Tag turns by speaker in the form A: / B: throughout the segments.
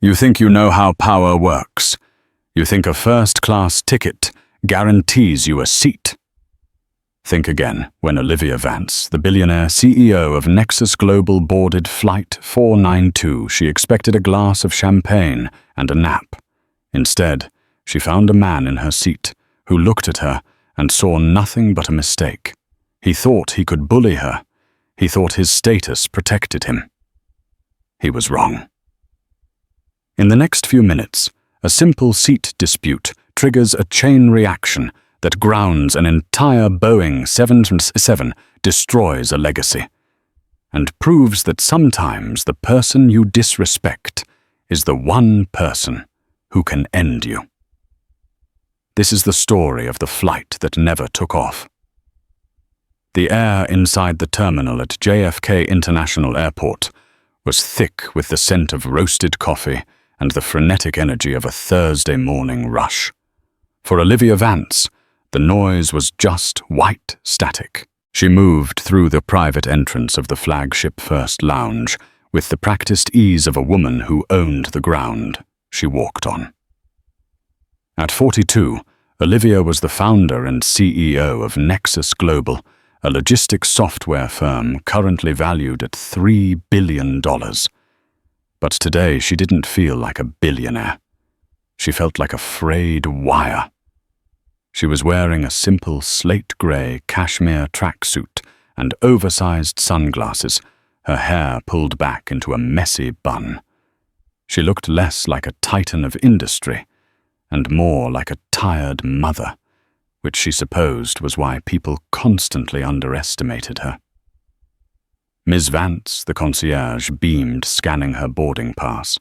A: You think you know how power works. You think a first-class ticket guarantees you a seat. Think again when Olivia Vance, the billionaire CEO of Nexus Global, boarded Flight 492. She expected a glass of champagne and a nap. Instead, she found a man in her seat who looked at her and saw nothing but a mistake. He thought he could bully her. He thought his status protected him. He was wrong. In the next few minutes, a simple seat dispute triggers a chain reaction that grounds an entire Boeing 737, destroys a legacy, and proves that sometimes the person you disrespect is the one person who can end you. This is the story of the flight that never took off. The air inside the terminal at JFK International Airport was thick with the scent of roasted coffee and the frenetic energy of a Thursday morning rush. For Olivia Vance, the noise was just white static. She moved through the private entrance of the flagship First Lounge with the practiced ease of a woman who owned the ground she walked on. At 42, Olivia was the founder and CEO of Nexus Global, a logistics software firm currently valued at $3 billion. But today she didn't feel like a billionaire. She felt like a frayed wire. She was wearing a simple slate-gray cashmere tracksuit and oversized sunglasses, her hair pulled back into a messy bun. She looked less like a titan of industry and more like a tired mother, which she supposed was why people constantly underestimated her. Ms. Vance, the concierge, beamed, scanning her boarding pass.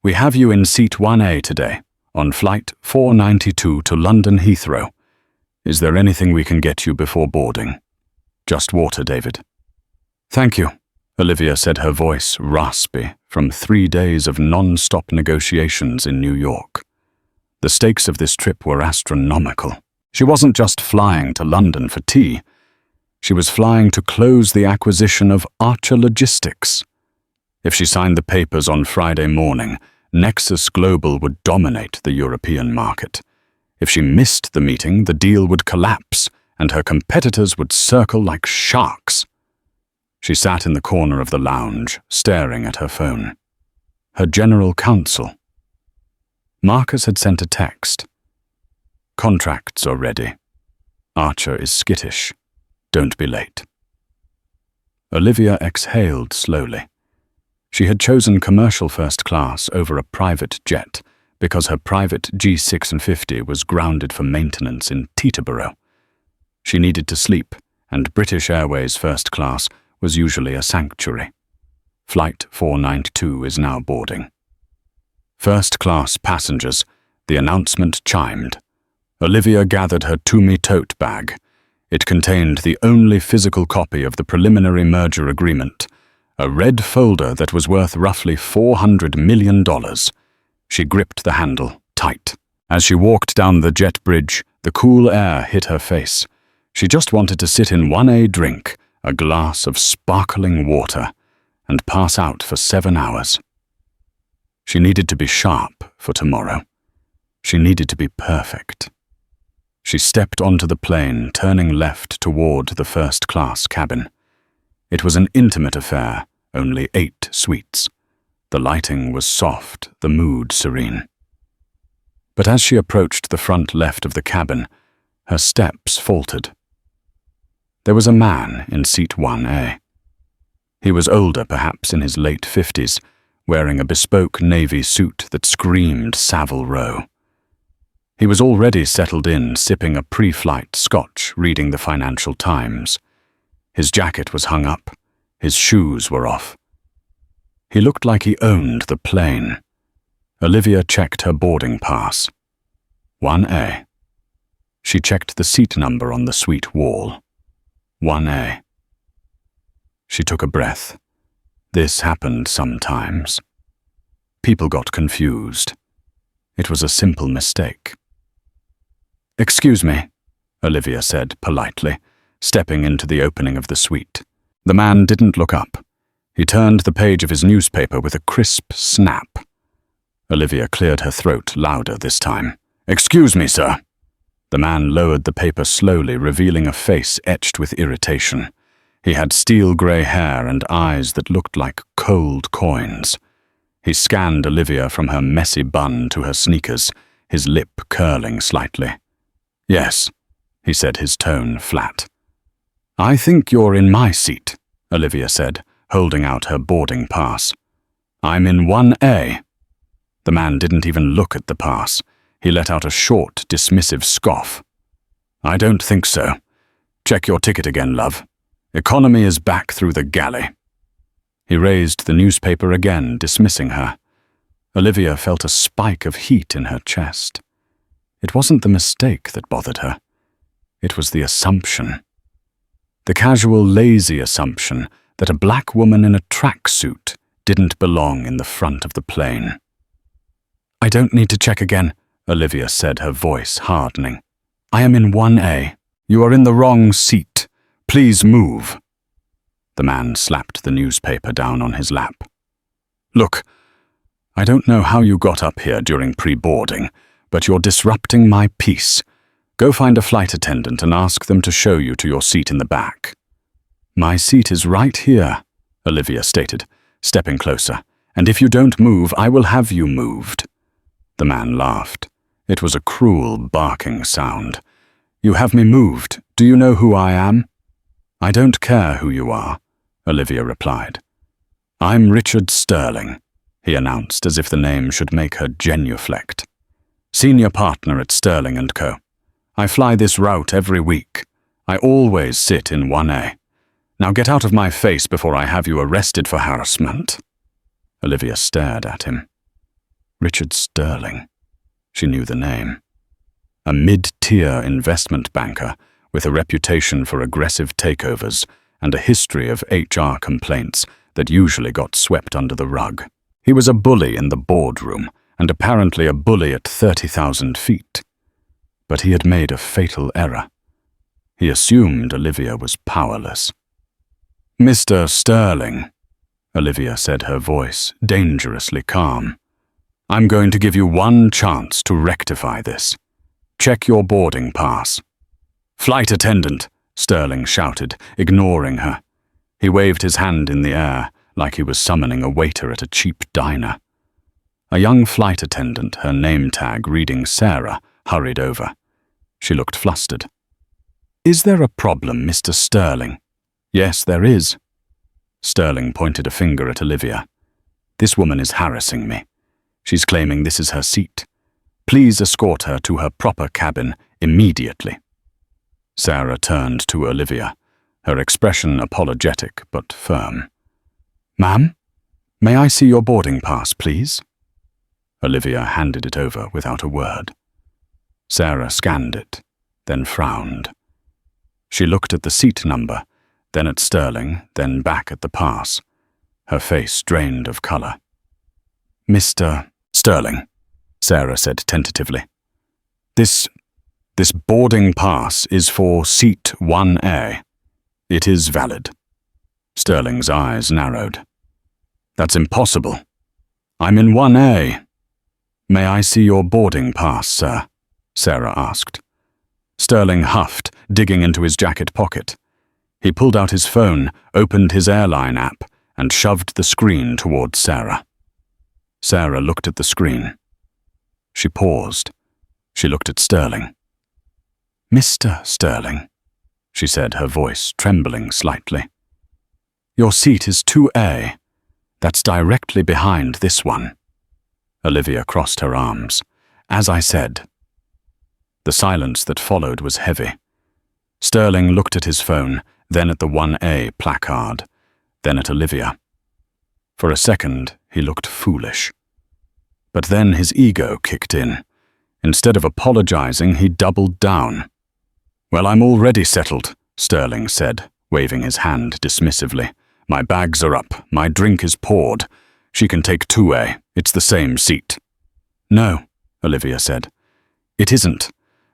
A: "We have you in seat 1A today, on flight 492 to London Heathrow. Is there anything we can get you before boarding?" "Just water, David." "Thank you," Olivia said, her voice raspy from 3 days of non-stop negotiations in New York. The stakes of this trip were astronomical. She wasn't just flying to London for tea. She was flying to close the acquisition of Archer Logistics. If she signed the papers on Friday morning, Nexus Global would dominate the European market. If she missed the meeting, the deal would collapse, and her competitors would circle like sharks. She sat in the corner of the lounge, staring at her phone. Her general counsel. Marcus had sent a text. "Contracts are ready. Archer is skittish. Don't be late." Olivia exhaled slowly. She had chosen commercial first class over a private jet because her private G650 was grounded for maintenance in Teterboro. She needed to sleep, and British Airways first class was usually a sanctuary. Flight 492 is now boarding. First-class passengers, the announcement chimed. Olivia gathered her Toomey tote bag. It contained the only physical copy of the preliminary merger agreement, a red folder that was worth roughly $400 million. She gripped the handle tight. As she walked down the jet bridge, the cool air hit her face. She just wanted to sit in 1A, drink a glass of sparkling water, and pass out for 7 hours. She needed to be sharp for tomorrow. She needed to be perfect. She stepped onto the plane, turning left toward the first-class cabin. It was an intimate affair, only 8 suites. The lighting was soft, the mood serene. But as she approached the front left of the cabin, her steps faltered. There was a man in seat 1A. He was older, perhaps in his late 50s, wearing a bespoke navy suit that screamed Savile Row. He was already settled in, sipping a pre-flight scotch, reading the Financial Times. His jacket was hung up. His shoes were off. He looked like he owned the plane. Olivia checked her boarding pass. 1A. She checked the seat number on the suite wall. 1A. She took a breath. This happened sometimes. People got confused. It was a simple mistake. "Excuse me," Olivia said politely, stepping into the opening of the suite. The man didn't look up. He turned the page of his newspaper with a crisp snap. Olivia cleared her throat louder this time. "Excuse me, sir." The man lowered the paper slowly, revealing a face etched with irritation. He had steel-grey hair and eyes that looked like cold coins. He scanned Olivia from her messy bun to her sneakers, his lip curling slightly. "Yes," he said, his tone flat. "I think you're in my seat," Olivia said, holding out her boarding pass. "I'm in 1A. The man didn't even look at the pass. He let out a short, dismissive scoff. "I don't think so. Check your ticket again, love. Economy is back through the galley." He raised the newspaper again, dismissing her. Olivia felt a spike of heat in her chest. It wasn't the mistake that bothered her. It was the assumption. The casual, lazy assumption that a black woman in a tracksuit didn't belong in the front of the plane. "I don't need to check again," Olivia said, her voice hardening. "I am in 1A. You are in the wrong seat. Please move." The man slapped the newspaper down on his lap. "Look, I don't know how you got up here during pre-boarding, but you're disrupting my peace. Go find a flight attendant and ask them to show you to your seat in the back." "My seat is right here," Olivia stated, stepping closer. "And if you don't move, I will have you moved." The man laughed. It was a cruel, barking sound. "You have me moved. Do you know who I am?" "I don't care who you are," Olivia replied. "I'm Richard Sterling," he announced, as if the name should make her genuflect. "Senior partner at Sterling & Co. I fly this route every week. I always sit in 1A. Now get out of my face before I have you arrested for harassment." Olivia stared at him. Richard Sterling. She knew the name. A mid-tier investment banker with a reputation for aggressive takeovers and a history of HR complaints that usually got swept under the rug. He was a bully in the boardroom and apparently a bully at 30,000 feet. But he had made a fatal error. He assumed Olivia was powerless. "Mr. Sterling," Olivia said, her voice dangerously calm. "I'm going to give you one chance to rectify this. Check your boarding pass." "Flight attendant," Sterling shouted, ignoring her. He waved his hand in the air like he was summoning a waiter at a cheap diner. A young flight attendant, her name tag reading Sarah, hurried over. She looked flustered. "Is there a problem, Mr. Sterling?" "Yes, there is." Sterling pointed a finger at Olivia. "This woman is harassing me. She's claiming this is her seat. Please escort her to her proper cabin immediately." Sarah turned to Olivia, her expression apologetic but firm. "Ma'am, may I see your boarding pass, please?" Olivia handed it over without a word. Sarah scanned it, then frowned. She looked at the seat number, then at Sterling, then back at the pass. Her face drained of color. "Mr. Sterling," Sarah said tentatively. This boarding pass is for seat 1A. It is valid." Sterling's eyes narrowed. "That's impossible. I'm in 1A. "May I see your boarding pass, sir?" Sarah asked. Sterling huffed, digging into his jacket pocket. He pulled out his phone, opened his airline app, and shoved the screen towards Sarah. Sarah looked at the screen. She paused. She looked at Sterling. "Mr. Sterling," she said, her voice trembling slightly. "Your seat is 2A. That's directly behind this one." Olivia crossed her arms. "As I said." The silence that followed was heavy. Sterling looked at his phone, then at the 1A placard, then at Olivia. For a second, he looked foolish. But then his ego kicked in. Instead of apologizing, he doubled down. "Well, I'm already settled," Sterling said, waving his hand dismissively. "My bags are up. My drink is poured. She can take 2A. It's the same seat." "No," Olivia said. "It isn't.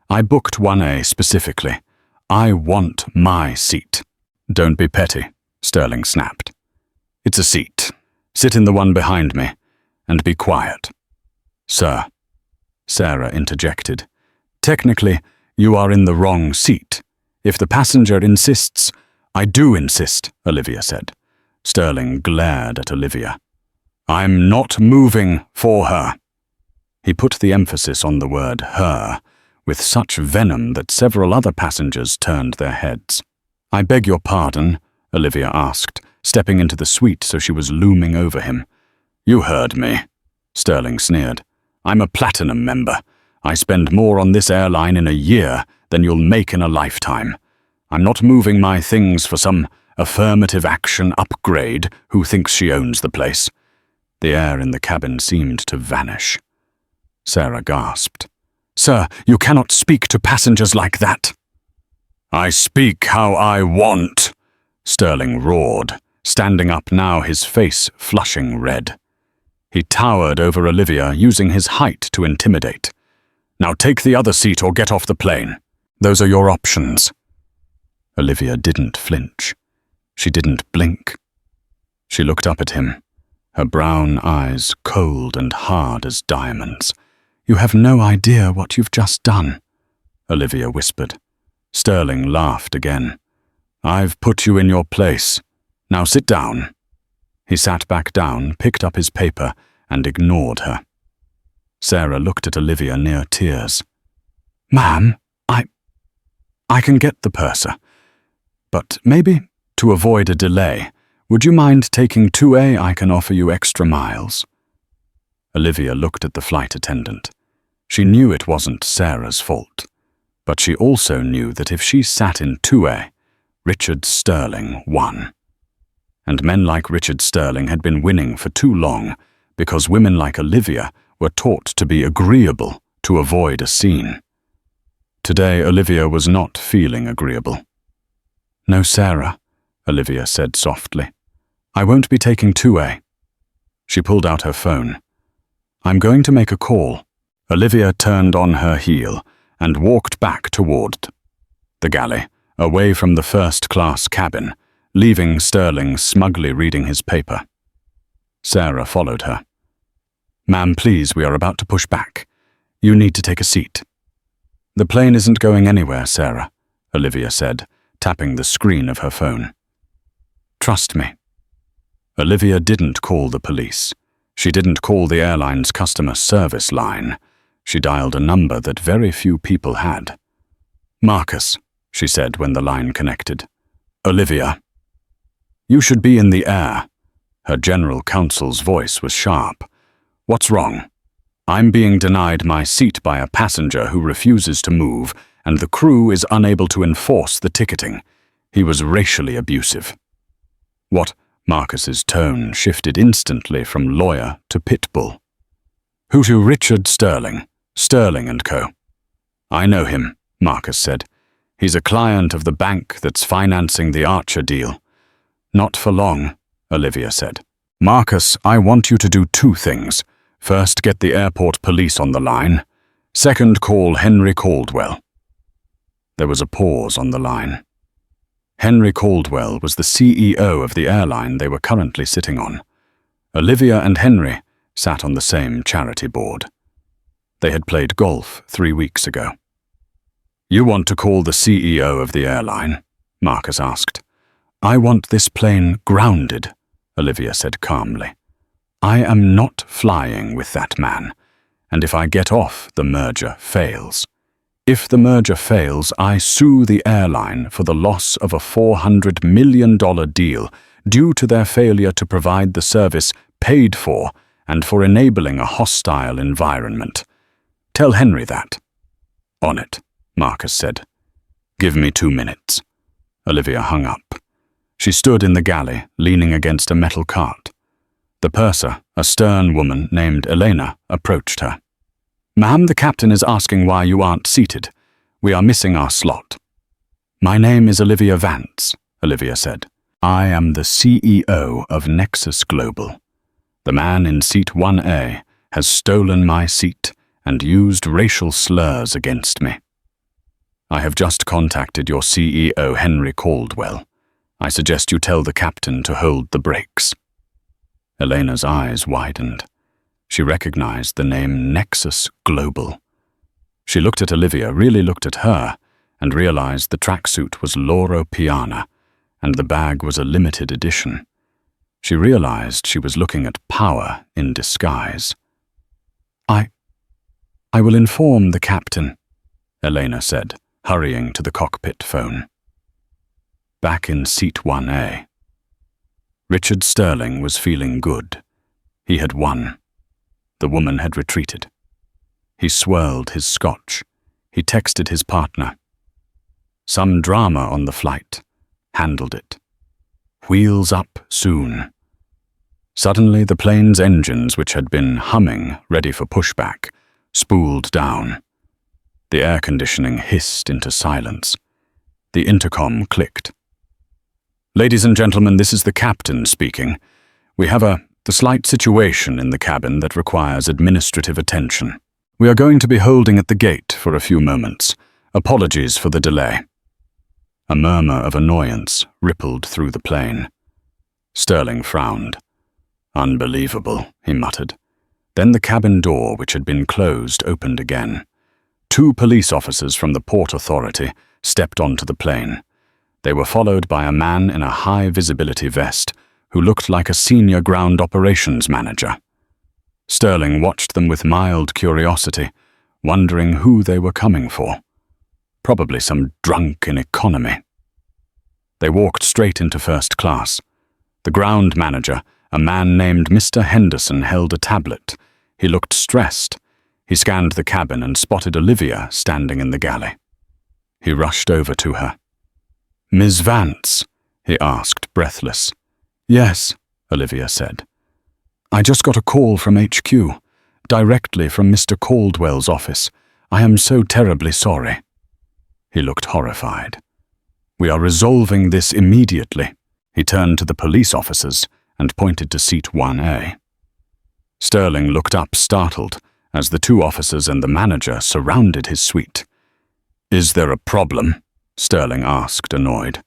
A: I booked 1A specifically. I want my seat." "Don't be petty," Sterling snapped. It's a seat. Sit in the one behind me, and be quiet." "Sir," Sarah interjected, "technically, you are in the wrong seat. If the passenger insists—" "I do insist," Olivia said. Sterling glared at Olivia. "I'm not moving for her." He put the emphasis on the word her, with such venom that several other passengers turned their heads. "I beg your pardon," Olivia asked, stepping into the suite so she was looming over him. "You heard me," Sterling sneered. "I'm a platinum member. I spend more on this airline in a year than you'll make in a lifetime. I'm not moving my things for some affirmative action upgrade who thinks she owns the place." The air in the cabin seemed to vanish. Sarah gasped. "Sir, you cannot speak to passengers like that." "I speak how I want," Sterling roared, standing up now, his face flushing red. He towered over Olivia, using his height to intimidate. "Now take the other seat or get off the plane. Those are your options." Olivia didn't flinch. She didn't blink. She looked up at him, her brown eyes cold and hard as diamonds. "You have no idea what you've just done," Olivia whispered. Sterling laughed again. "I've put you in your place. Now sit down." He sat back down, picked up his paper, and ignored her. Sarah looked at Olivia near tears. "Ma'am, I can get the purser. But maybe, to avoid a delay, would you mind taking 2A? I can offer you extra miles." Olivia looked at the flight attendant. She knew it wasn't Sarah's fault, but she also knew that if she sat in 2A, Richard Sterling won. And men like Richard Sterling had been winning for too long because women like Olivia were taught to be agreeable to avoid a scene. Today, Olivia was not feeling agreeable. "No, Sarah," Olivia said softly. "I won't be taking 2A." She pulled out her phone. "I'm going to make a call." Olivia turned on her heel and walked back toward the galley, away from the first-class cabin, leaving Sterling smugly reading his paper. Sarah followed her. "Ma'am, please, we are about to push back. You need to take a seat." "The plane isn't going anywhere, Sarah," Olivia said, tapping the screen of her phone. "Trust me." Olivia didn't call the police. She didn't call the airline's customer service line. She dialed a number that very few people had. "Marcus," she said when the line connected. "Olivia." "You should be in the air." Her general counsel's voice was sharp. "What's wrong?" "I'm being denied my seat by a passenger who refuses to move, and the crew is unable to enforce the ticketing. He was racially abusive." "What?" Marcus's tone shifted instantly from lawyer to pit bull. "Who to Richard Sterling? Sterling & Co." "I know him," Marcus said. "He's a client of the bank that's financing the Archer deal." "Not for long," Olivia said. "Marcus, I want you to do 2 things. First, get the airport police on the line. Second, call Henry Caldwell." There was a pause on the line. Henry Caldwell was the CEO of the airline they were currently sitting on. Olivia and Henry sat on the same charity board. They had played golf 3 weeks ago. "You want to call the CEO of the airline?" Marcus asked. "I want this plane grounded," Olivia said calmly. "I am not flying with that man, and if I get off, the merger fails. If the merger fails, I sue the airline for the loss of a $400 million deal due to their failure to provide the service paid for and for enabling a hostile environment. Tell Henry that." "On it," Marcus said. "Give me 2 minutes." Olivia hung up. She stood in the galley, leaning against a metal cart. The purser, a stern woman named Elena, approached her. "Ma'am, the captain is asking why you aren't seated. We are missing our slot." "My name is Olivia Vance," Olivia said. "I am the CEO of Nexus Global. The man in seat 1A has stolen my seat and used racial slurs against me. I have just contacted your CEO, Henry Caldwell. I suggest you tell the captain to hold the brakes." Elena's eyes widened. She recognized the name Nexus Global. She looked at Olivia, really looked at her, and realized the tracksuit was Loro Piana, and the bag was a limited edition. She realized she was looking at power in disguise. I will inform the captain, Elena said, hurrying to the cockpit phone. Back in seat 1A. Richard Sterling was feeling good. He had won. The woman had retreated. He swirled his scotch. He texted his partner. Some drama on the flight. Handled it. Wheels up soon. Suddenly the plane's engines, which had been humming, ready for pushback, spooled down. The air conditioning hissed into silence. The intercom clicked. "Ladies and gentlemen, this is the captain speaking. We have a slight situation in the cabin that requires administrative attention. We are going to be holding at the gate for a few moments. Apologies for the delay." A murmur of annoyance rippled through the plane. Sterling frowned. "Unbelievable," he muttered. Then the cabin door, which had been closed, opened again. 2 police officers from the Port Authority stepped onto the plane. They were followed by a man in a high-visibility vest who looked like a senior ground operations manager. Sterling watched them with mild curiosity, wondering who they were coming for. Probably some drunk in economy. They walked straight into first class. The ground manager, a man named Mr. Henderson, held a tablet. He looked stressed. He scanned the cabin and spotted Olivia standing in the galley. He rushed over to her. "Ms. Vance?" he asked, breathless. "Yes," Olivia said. "I just got a call from HQ, directly from Mr. Caldwell's office. I am so terribly sorry." He looked horrified. "We are resolving this immediately." He turned to the police officers and pointed to seat 1A. Sterling looked up startled as the 2 officers and the manager surrounded his suite. "Is there a problem?" Sterling asked, annoyed.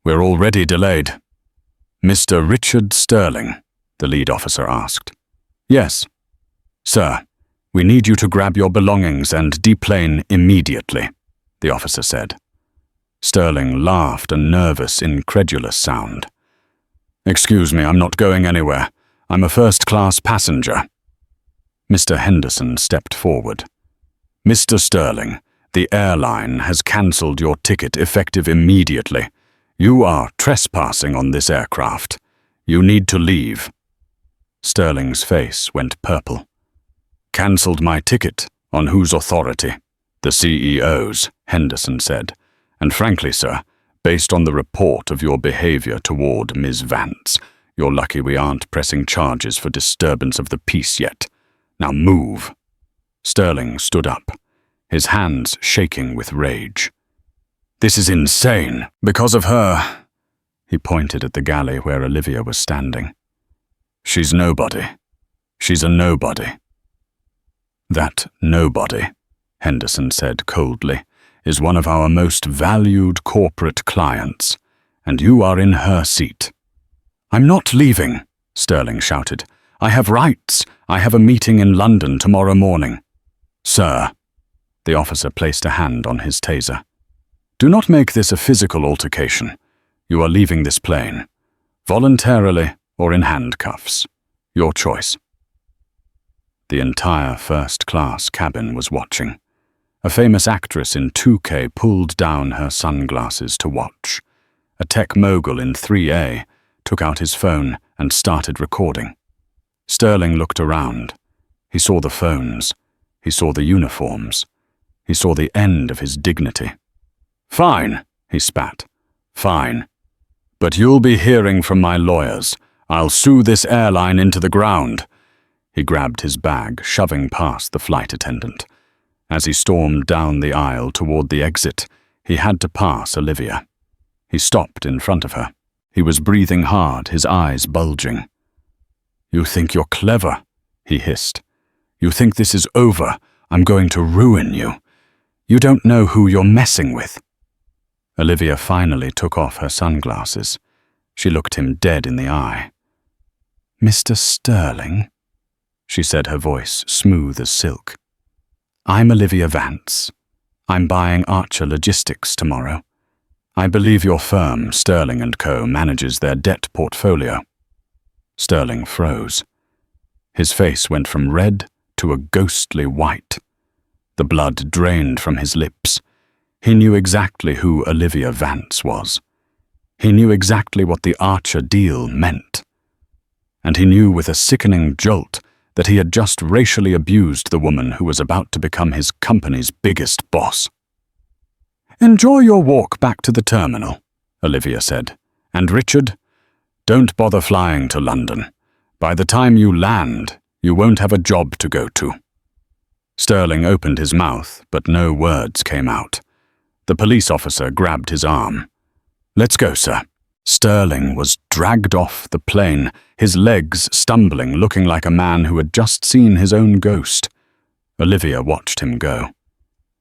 A: "We're already delayed." "Mr. Richard Sterling?" the lead officer asked. "Yes." "Sir, we need you to grab your belongings and deplane immediately," the officer said. Sterling laughed, a nervous, incredulous sound. "Excuse me, I'm not going anywhere. I'm a first-class passenger." Mr. Henderson stepped forward. "Mr. Sterling, the airline has cancelled your ticket effective immediately. You are trespassing on this aircraft. You need to leave." Sterling's face went purple. "Cancelled my ticket? On whose authority?" "The CEO's," Henderson said. "And frankly, sir, based on the report of your behavior toward Ms. Vance, you're lucky we aren't pressing charges for disturbance of the peace yet. Now move." Sterling stood up, his hands shaking with rage. "This is insane. Because of her." He pointed at the galley where Olivia was standing. "She's nobody. She's a nobody." "That nobody," Henderson said coldly, "is one of our most valued corporate clients, and you are in her seat." "I'm not leaving," Sterling shouted. "I have rights. I have a meeting in London tomorrow morning." "Sir," the officer placed a hand on his taser. "Do not make this a physical altercation. You are leaving this plane, voluntarily or in handcuffs. Your choice." The entire first-class cabin was watching. A famous actress in 2K pulled down her sunglasses to watch. A tech mogul in 3A took out his phone and started recording. Sterling looked around. He saw the phones. He saw the uniforms. He saw the end of his dignity. "Fine," he spat. "Fine. But you'll be hearing from my lawyers. I'll sue this airline into the ground." He grabbed his bag, shoving past the flight attendant. As he stormed down the aisle toward the exit, he had to pass Olivia. He stopped in front of her. He was breathing hard, his eyes bulging. "You think you're clever," he hissed. "You think this is over. I'm going to ruin you. You don't know who you're messing with." Olivia finally took off her sunglasses. She looked him dead in the eye. Mr. Sterling, she said, her voice smooth as silk. I'm Olivia Vance. I'm buying Archer Logistics tomorrow. I believe your firm, Sterling & Co., manages their debt portfolio. Sterling froze. His face went from red to a ghostly white. The blood drained from his lips. He knew exactly who Olivia Vance was. He knew exactly what the Archer deal meant. And he knew with a sickening jolt that he had just racially abused the woman who was about to become his company's biggest boss. "Enjoy your walk back to the terminal," Olivia said. "And Richard, don't bother flying to London. By the time you land, you won't have a job to go to." Sterling opened his mouth, but no words came out. The police officer grabbed his arm. "Let's go, sir." Sterling was dragged off the plane, his legs stumbling, looking like a man who had just seen his own ghost. Olivia watched him go.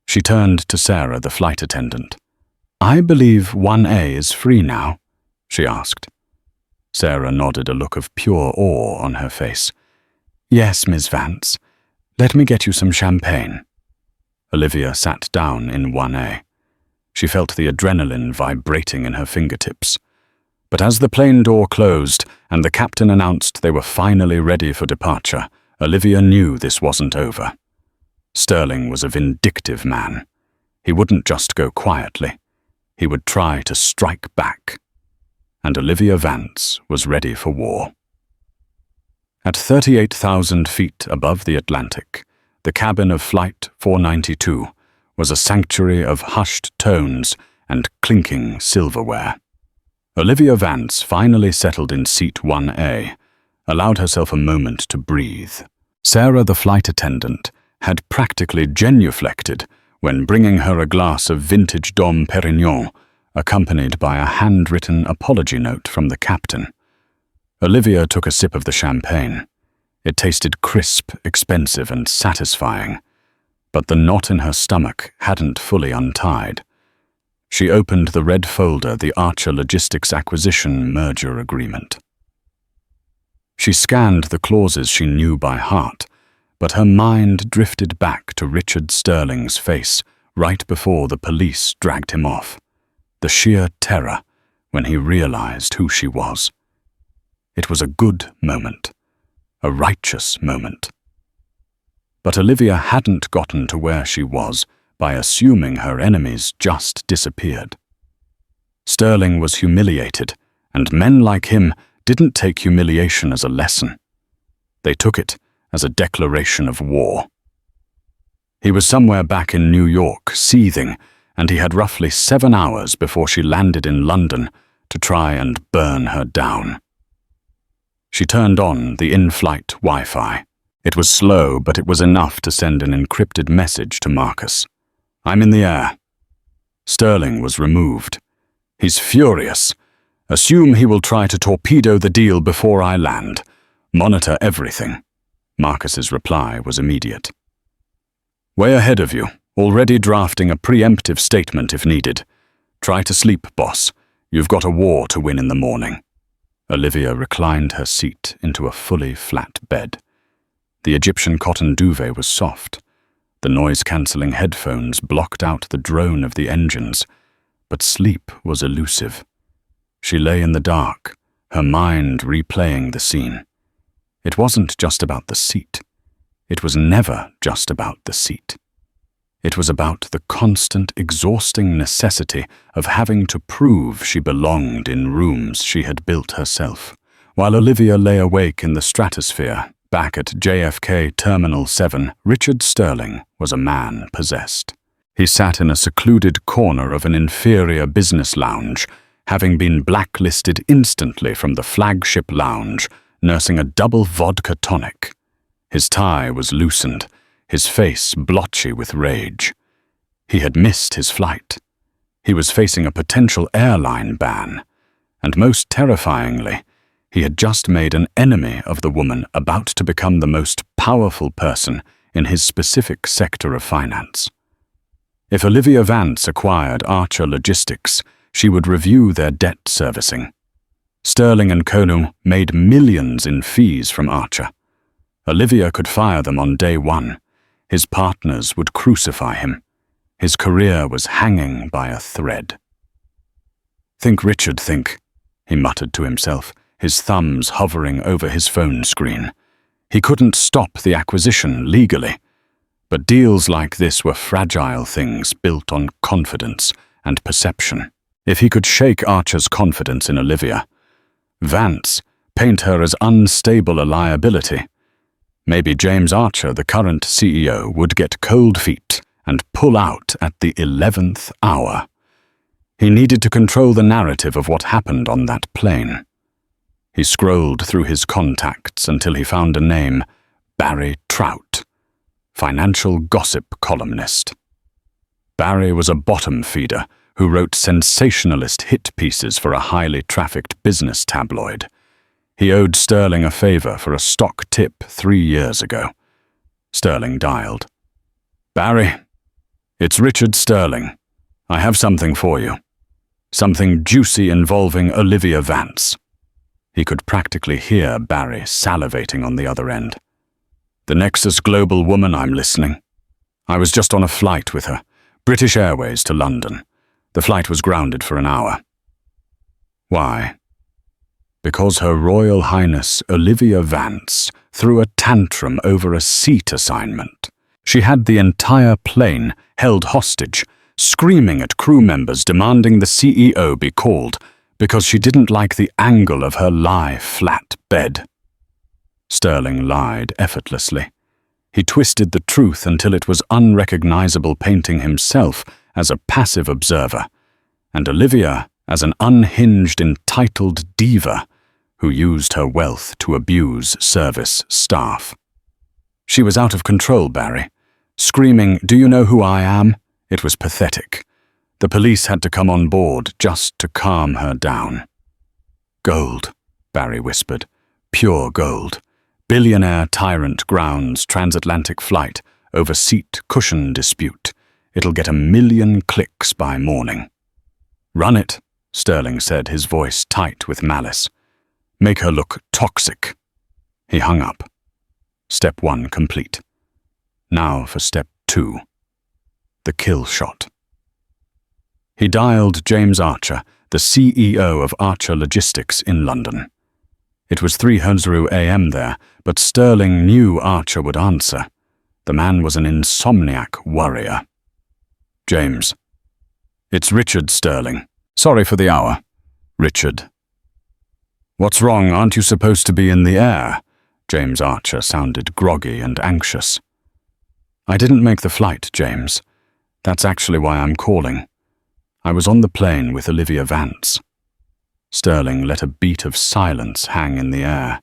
A: She turned to Sarah, the flight attendant. "I believe 1A is free now," she asked. Sarah nodded, a look of pure awe on her face. "Yes, Miss Vance. Let me get you some champagne." Olivia sat down in 1A. She felt the adrenaline vibrating in her fingertips. But as the plane door closed and the captain announced they were finally ready for departure, Olivia knew this wasn't over. Sterling was a vindictive man. He wouldn't just go quietly. He would try to strike back. And Olivia Vance was ready for war. At 38,000 feet above the Atlantic, the cabin of Flight 492 was a sanctuary of hushed tones and clinking silverware. Olivia Vance finally settled in seat 1A, allowed herself a moment to breathe. Sarah, the flight attendant, had practically genuflected when bringing her a glass of vintage Dom Perignon, accompanied by a handwritten apology note from the captain. Olivia took a sip of the champagne. It tasted crisp, expensive, and satisfying, but the knot in her stomach hadn't fully untied. She opened the red folder, the Archer Logistics Acquisition Merger Agreement. She scanned the clauses she knew by heart, but her mind drifted back to Richard Sterling's face right before the police dragged him off. The sheer terror when he realized who she was. It was a good moment, a righteous moment. But Olivia hadn't gotten to where she was by assuming her enemies just disappeared. Sterling was humiliated, and men like him didn't take humiliation as a lesson. They took it as a declaration of war. He was somewhere back in New York, seething, and he had roughly 7 hours before she landed in London to try and burn her down. She turned on the in-flight Wi-Fi. It was slow, but it was enough to send an encrypted message to Marcus. "I'm in the air." Sterling was removed. "He's furious. Assume he will try to torpedo the deal before I land. Monitor everything." Marcus's reply was immediate. "Way ahead of you, already drafting a preemptive statement if needed. Try to sleep, boss. You've got a war to win in the morning." Olivia reclined her seat into a fully flat bed. The Egyptian cotton duvet was soft. The noise-cancelling headphones blocked out the drone of the engines, but sleep was elusive. She lay in the dark, her mind replaying the scene. It wasn't just about the seat. It was never just about the seat. It was about the constant, exhausting necessity of having to prove she belonged in rooms she had built herself. While Olivia lay awake in the stratosphere, back at JFK Terminal 7, Richard Sterling was a man possessed. He sat in a secluded corner of an inferior business lounge, having been blacklisted instantly from the flagship lounge, nursing a double vodka tonic. His tie was loosened, his face blotchy with rage. He had missed his flight. He was facing a potential airline ban, and most terrifyingly, he had just made an enemy of the woman about to become the most powerful person in his specific sector of finance. If Olivia Vance acquired Archer Logistics, she would review their debt servicing. Sterling and Konu made millions in fees from Archer. Olivia could fire them on day one. His partners would crucify him. His career was hanging by a thread. "Think, Richard, think," he muttered to himself, his thumbs hovering over his phone screen. He couldn't stop the acquisition legally, but deals like this were fragile things built on confidence and perception. If he could shake Archer's confidence in Olivia, Vance, paint her as unstable a liability, maybe James Archer, the current CEO, would get cold feet and pull out at the 11th hour. He needed to control the narrative of what happened on that plane. He scrolled through his contacts until he found a name: Barry Trout, financial gossip columnist. Barry was a bottom feeder who wrote sensationalist hit pieces for a highly trafficked business tabloid. He owed Sterling a favor for a stock tip 3 years ago. Sterling dialed. "Barry, it's Richard Sterling. I have something for you. Something juicy involving Olivia Vance." He could practically hear Barry salivating on the other end. "The Nexus Global woman, I'm listening. I was just on a flight with her, British Airways to London. The flight was grounded for an hour." "Why?" "Because Her Royal Highness Olivia Vance threw a tantrum over a seat assignment. She had the entire plane held hostage, screaming at crew members demanding the CEO be called because she didn't like the angle of her lie-flat bed." Sterling lied effortlessly. He twisted the truth until it was unrecognizable, painting himself as a passive observer, and Olivia as an unhinged, entitled diva who used her wealth to abuse service staff. She was out of control, Barry. Screaming, "Do you know who I am?" It was pathetic. The police had to come on board just to calm her down. "Gold," Barry whispered. "Pure gold. Billionaire tyrant grounds transatlantic flight over seat cushion dispute. It'll get 1 million clicks by morning." "Run it," Sterling said, his voice tight with malice. "Make her look toxic." He hung up. Step 1 complete. Now for step 2. The kill shot. He dialed James Archer, the CEO of Archer Logistics in London. It was 3:00 a.m. there, but Sterling knew Archer would answer. The man was an insomniac warrior. "James." "It's Richard Sterling. Sorry for the hour." "Richard." "What's wrong? Aren't you supposed to be in the air?" James Archer sounded groggy and anxious. "I didn't make the flight, James. That's actually why I'm calling. I was on the plane with Olivia Vance." Sterling let a beat of silence hang in the air.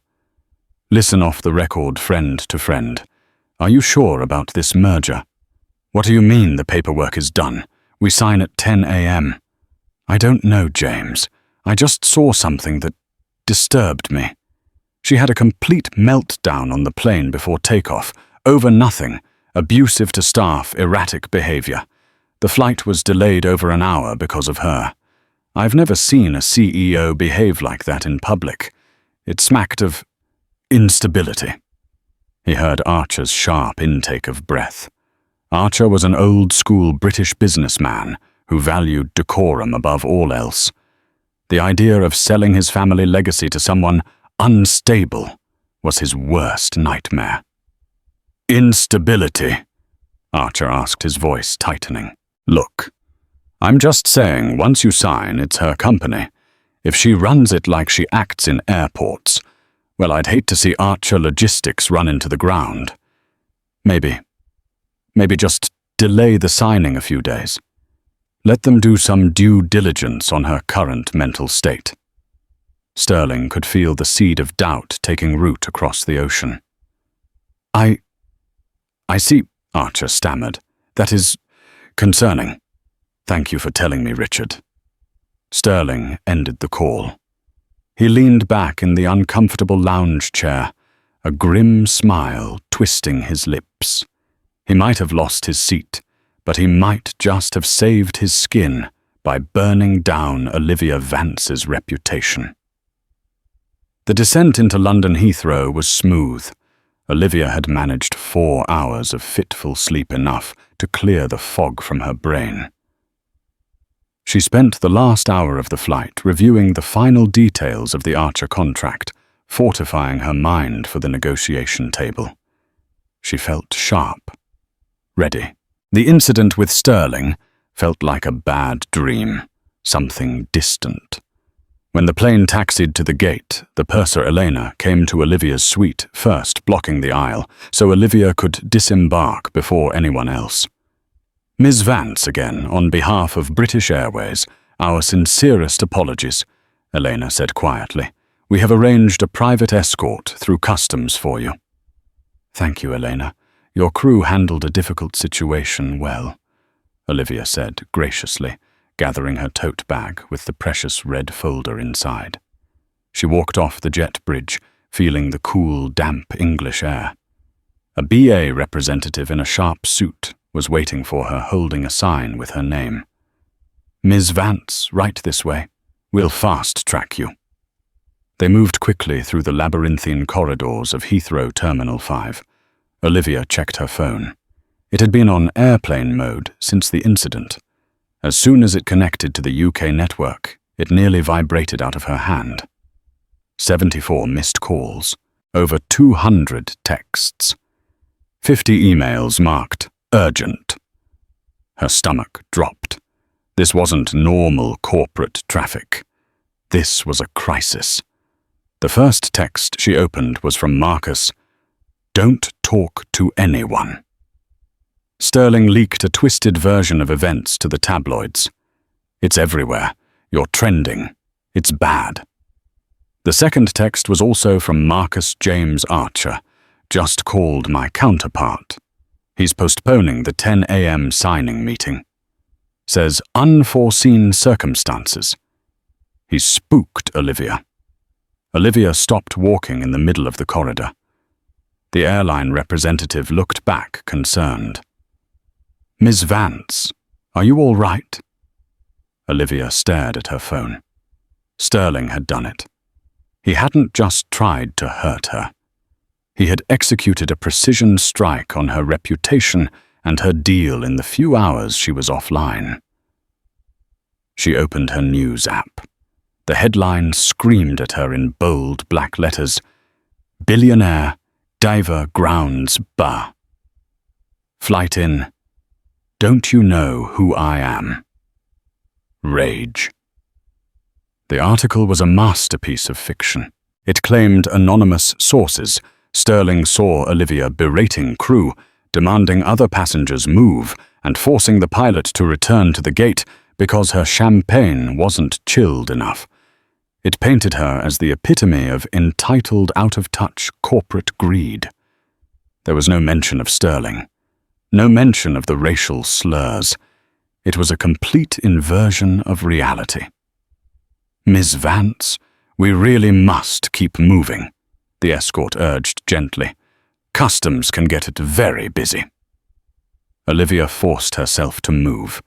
A: "Listen off the record, friend to friend. Are you sure about this merger?" "What do you mean the paperwork is done? We sign at 10 a.m. "I don't know, James. I just saw something that disturbed me. She had a complete meltdown on the plane before takeoff, over nothing, abusive to staff, erratic behavior. The flight was delayed over an hour because of her. I've never seen a CEO behave like that in public. It smacked of instability." He heard Archer's sharp intake of breath. Archer was an old-school British businessman who valued decorum above all else. The idea of selling his family legacy to someone unstable was his worst nightmare. "Instability?" Archer asked, his voice tightening. "Look, I'm just saying once you sign, it's her company. If she runs it like she acts in airports, well, I'd hate to see Archer Logistics run into the ground. Maybe just delay the signing a few days. Let them do some due diligence on her current mental state." Sterling could feel the seed of doubt taking root across the ocean. I see," Archer stammered. "That is concerning. Thank you for telling me, Richard." Sterling ended the call. He leaned back in the uncomfortable lounge chair, a grim smile twisting his lips. He might have lost his seat, but he might just have saved his skin by burning down Olivia Vance's reputation. The descent into London Heathrow was smooth. Olivia had managed 4 hours of fitful sleep, enough to clear the fog from her brain. She spent the last hour of the flight reviewing the final details of the Archer contract, fortifying her mind for the negotiation table. She felt sharp, ready. The incident with Sterling felt like a bad dream, something distant. When the plane taxied to the gate, the purser Elena came to Olivia's suite first, blocking the aisle, so Olivia could disembark before anyone else. "Ms. Vance again, on behalf of British Airways, our sincerest apologies," Elena said quietly. "We have arranged a private escort through customs for you." "Thank you, Elena. Your crew handled a difficult situation well," Olivia said graciously, gathering her tote bag with the precious red folder inside. She walked off the jet bridge, feeling the cool, damp English air. A BA representative in a sharp suit was waiting for her, holding a sign with her name. "Ms. Vance, right this way. We'll fast-track you." They moved quickly through the labyrinthine corridors of Heathrow Terminal 5. Olivia checked her phone. It had been on airplane mode since the incident. As soon as it connected to the UK network, it nearly vibrated out of her hand. 74 missed calls, over 200 texts, 50 emails marked urgent. Her stomach dropped. This wasn't normal corporate traffic. This was a crisis. The first text she opened was from Marcus. "Don't talk to anyone." Sterling leaked a twisted version of events to the tabloids. "It's everywhere. You're trending. It's bad." The second text was also from Marcus James Archer. "Just called my counterpart. He's postponing the 10 a.m. signing meeting. Says unforeseen circumstances." He spooked Olivia. Olivia stopped walking in the middle of the corridor. The airline representative looked back, concerned. "Ms. Vance, are you all right?" Olivia stared at her phone. Sterling had done it. He hadn't just tried to hurt her. He had executed a precision strike on her reputation and her deal in the few hours she was offline. She opened her news app. The headline screamed at her in bold black letters, "Billionaire Diver grounds Ba. Flight in. Don't you know who I am?" Rage. The article was a masterpiece of fiction. It claimed anonymous sources. Sterling saw Olivia berating crew, demanding other passengers move, and forcing the pilot to return to the gate because her champagne wasn't chilled enough. It painted her as the epitome of entitled, out-of-touch corporate greed. There was no mention of Sterling. No mention of the racial slurs. It was a complete inversion of reality. "Ms. Vance, we really must keep moving," the escort urged gently. "Customs can get it very busy." Olivia forced herself to move.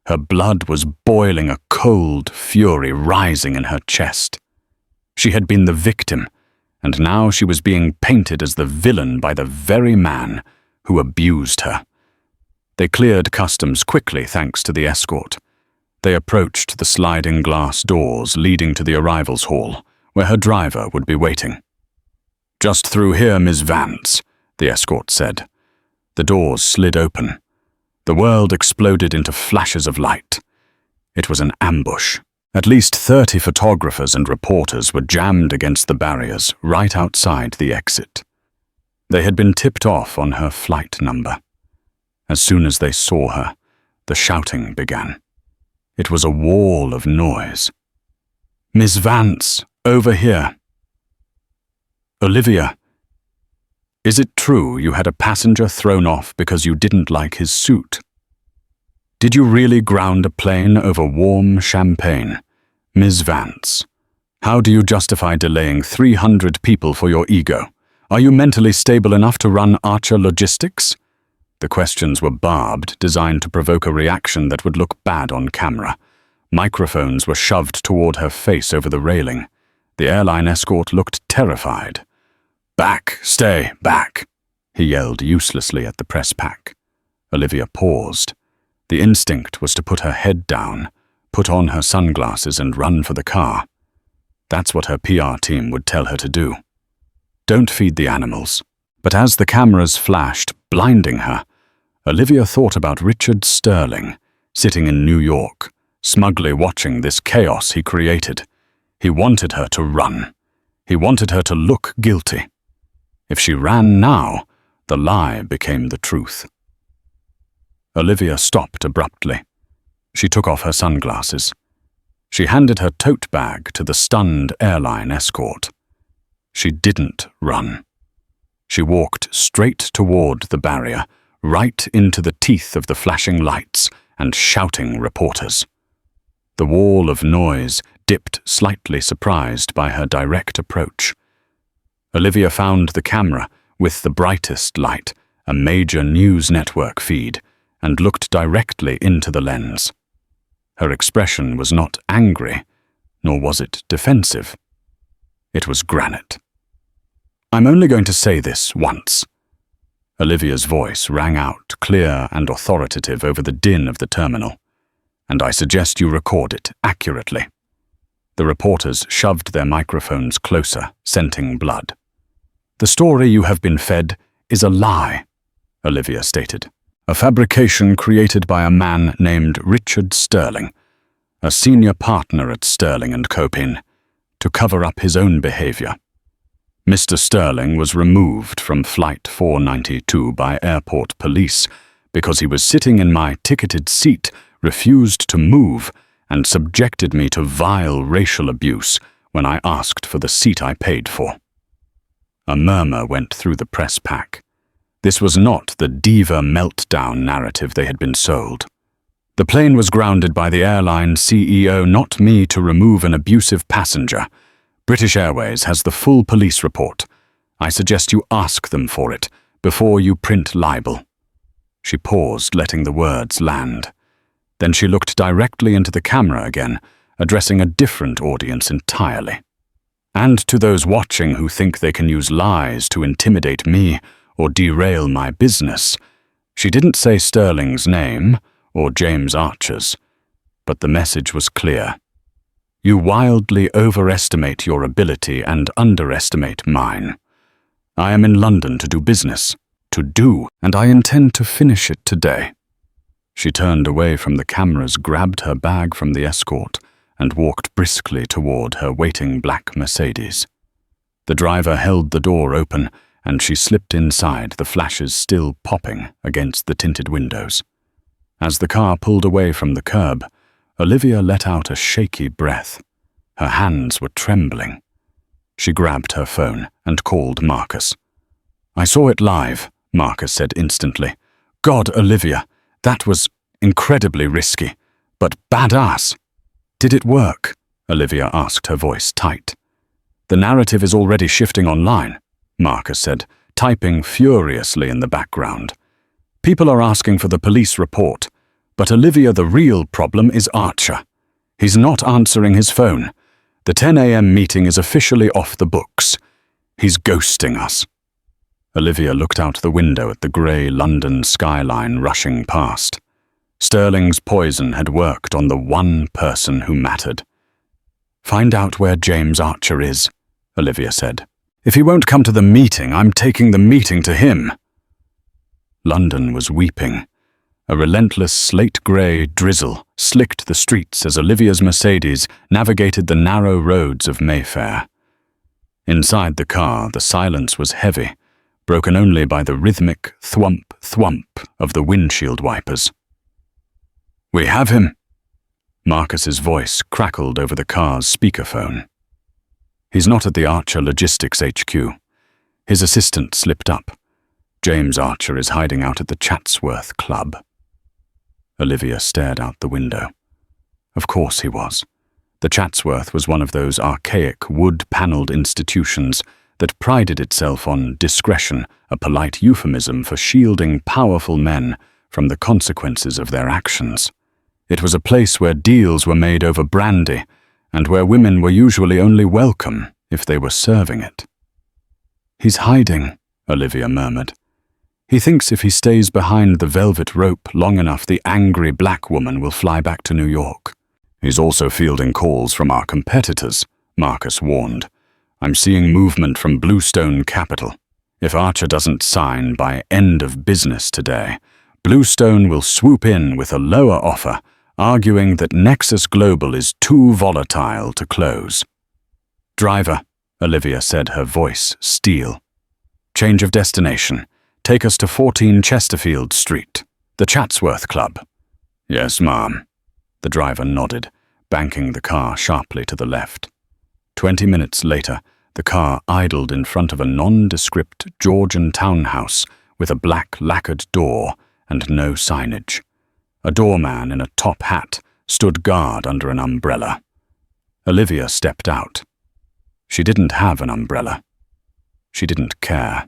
A: Her blood was boiling, a cold fury rising in her chest. She had been the victim, and now she was being painted as the villain by the very man who abused her. They cleared customs quickly thanks to the escort. They approached the sliding glass doors leading to the arrivals hall, where her driver would be waiting. "Just through here, Ms. Vance," the escort said. The doors slid open. The world exploded into flashes of light. It was an ambush. At least 30 photographers and reporters were jammed against the barriers right outside the exit. They had been tipped off on her flight number. As soon as they saw her, the shouting began. It was a wall of noise. "Ms. Vance, over here." "Olivia, is it true you had a passenger thrown off because you didn't like his suit? Did you really ground a plane over warm champagne? Ms. Vance, how do you justify delaying 300 people for your ego? Are you mentally stable enough to run Archer Logistics?" The questions were barbed, designed to provoke a reaction that would look bad on camera. Microphones were shoved toward her face over the railing. The airline escort looked terrified. "Back, stay, back," he yelled uselessly at the press pack. Olivia paused. The instinct was to put her head down, put on her sunglasses and run for the car. That's what her PR team would tell her to do. Don't feed the animals. But as the cameras flashed, blinding her, Olivia thought about Richard Sterling, sitting in New York, smugly watching this chaos he created. He wanted her to run. He wanted her to look guilty. If she ran now, the lie became the truth. Olivia stopped abruptly. She took off her sunglasses. She handed her tote bag to the stunned airline escort. She didn't run. She walked straight toward the barrier, right into the teeth of the flashing lights and shouting reporters. The wall of noise dipped, slightly surprised by her direct approach. Olivia found the camera with the brightest light, a major news network feed, and looked directly into the lens. Her expression was not angry, nor was it defensive. It was granite. "I'm only going to say this once." Olivia's voice rang out, clear and authoritative over the din of the terminal. "And I suggest you record it accurately." The reporters shoved their microphones closer, scenting blood. "The story you have been fed is a lie," Olivia stated. "A fabrication created by a man named Richard Sterling, a senior partner at Sterling & Copin, to cover up his own behavior. Mr. Sterling was removed from Flight 492 by airport police because he was sitting in my ticketed seat, refused to move, and subjected me to vile racial abuse when I asked for the seat I paid for." A murmur went through the press pack. This was not the diva meltdown narrative they had been sold. "The plane was grounded by the airline CEO, not me, to remove an abusive passenger. British Airways has the full police report. I suggest you ask them for it before you print libel." She paused, letting the words land. Then she looked directly into the camera again, addressing a different audience entirely. "And to those watching who think they can use lies to intimidate me or derail my business," she didn't say Sterling's name or James Archer's, but the message was clear. "You wildly overestimate your ability and underestimate mine. I am in London to do business, and I intend to finish it today." She turned away from the cameras, grabbed her bag from the escort, and walked briskly toward her waiting black Mercedes. The driver held the door open, and she slipped inside, the flashes still popping against the tinted windows. As the car pulled away from the curb, Olivia let out a shaky breath. Her hands were trembling. She grabbed her phone and called Marcus. "I saw it live," Marcus said instantly. "God, Olivia, that was incredibly risky, but badass." "Did it work?" Olivia asked, her voice tight. "The narrative is already shifting online," Marcus said, typing furiously in the background. "People are asking for the police report, but Olivia, the real problem is Archer. He's not answering his phone. The 10 a.m. meeting is officially off the books. He's ghosting us." Olivia looked out the window at the grey London skyline rushing past. Sterling's poison had worked on the one person who mattered. "Find out where James Archer is," Olivia said. "If he won't come to the meeting, I'm taking the meeting to him." London was weeping. A relentless slate-grey drizzle slicked the streets as Olivia's Mercedes navigated the narrow roads of Mayfair. Inside the car, the silence was heavy, broken only by the rhythmic thwump-thwump of the windshield wipers. "We have him!" Marcus's voice crackled over the car's speakerphone. "He's not at the Archer Logistics HQ. His assistant slipped up. James Archer is hiding out at the Chatsworth Club." Olivia stared out the window. Of course he was. The Chatsworth was one of those archaic, wood-panelled institutions that prided itself on discretion, a polite euphemism for shielding powerful men from the consequences of their actions. It was a place where deals were made over brandy, and where women were usually only welcome if they were serving it. "He's hiding," Olivia murmured. "He thinks if he stays behind the velvet rope long enough, the angry black woman will fly back to New York." "He's also fielding calls from our competitors," Marcus warned. "I'm seeing movement from Bluestone Capital. If Archer doesn't sign by end of business today, Bluestone will swoop in with a lower offer, arguing that Nexus Global is too volatile to close." "Driver," Olivia said, her voice steel. "Change of destination. Take us to 14 Chesterfield Street, the Chatsworth Club." "Yes, ma'am." The driver nodded, banking the car sharply to the left. 20 minutes later, the car idled in front of a nondescript Georgian townhouse with a black lacquered door and no signage. A doorman in a top hat stood guard under an umbrella. Olivia stepped out. She didn't have an umbrella. She didn't care.